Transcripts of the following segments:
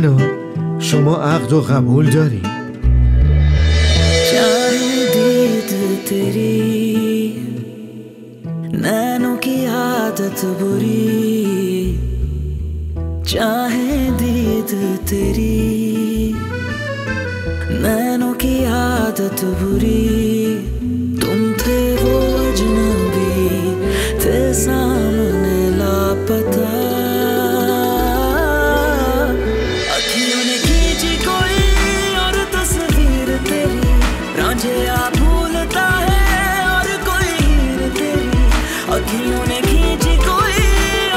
هنا شما عقد و قبول داری؟ चाहे दीद तेरी नैनों की आदत बुरी चाहे दीद तेरी नैनों की आदत बुरी तुम थे वो अजनबी थे सामने लापता अखियों ने खींची कोई और तस्वीर तेरी रांझिया भूलता है और कोई हीर तेरी अखियों ने खींची कोई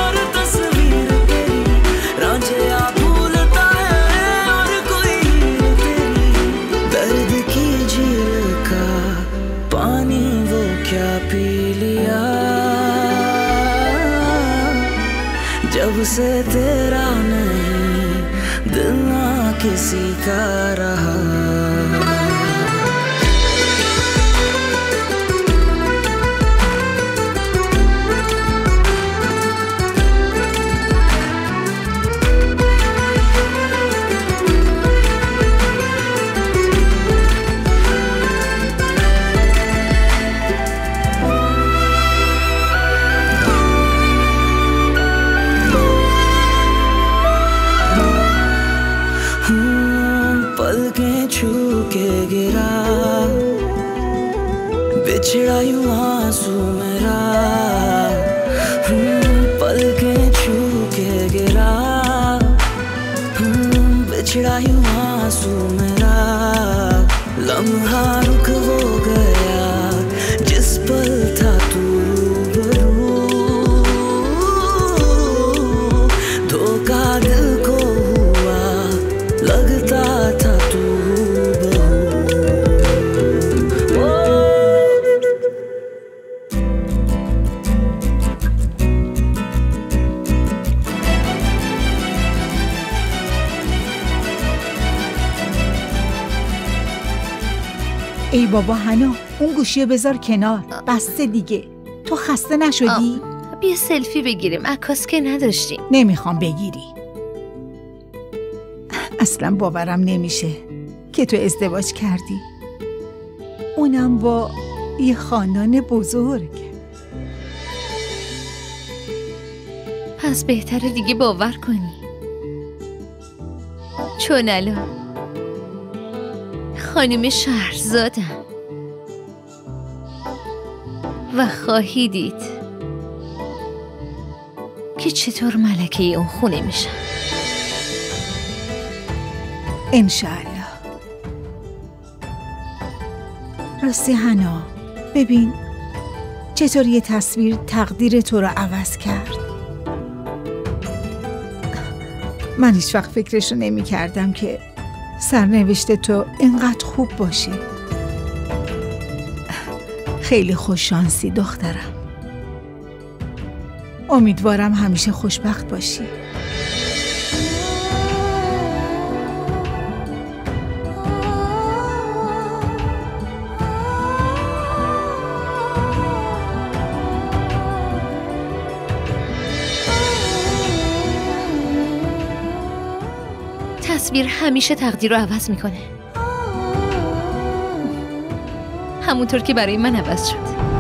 और तस्वीर तेरी रांझिया भूलता है और कोई हीर तेरी दर्द की झील का पानी वो क्या पी लिया जब से तेरा नहीं दिल ना किसी का रहा पलकें छू के गिरा बिछड़ा यूं आंसू मेरा पलकें छू के गिरा बिछड़ा यूं आंसू मेरा लम्हा रुक हो गया जिस पल था तू रूबरू धोखा दिल को हुआ लगता था तू ای بابا هنا اون گوشیو بذار کنار بسته دیگه تو خسته نشدی؟ بیا سلفی بگیریم عکاس که نداشتیم نمیخوام بگیری اصلا باورم نمیشه که تو ازدواج کردی اونم با یه خاندان بزرگ پس بهتره دیگه باور کنی چون الان خانم شهرزادم و خواهی دید که چطور ملکه اون خونه میشم انشالله راستی هنا ببین چطور یه تصویر تقدیر تو رو عوض کرد من هیچ وقت فکرشو نمی کردم که سرنوشت تو اینقدر خوب باشه خیلی خوششانسی دخترم امیدوارم همیشه خوشبخت باشی تصویر همیشه تقدیر رو عوض میکنه همونطور که برای من عوض شد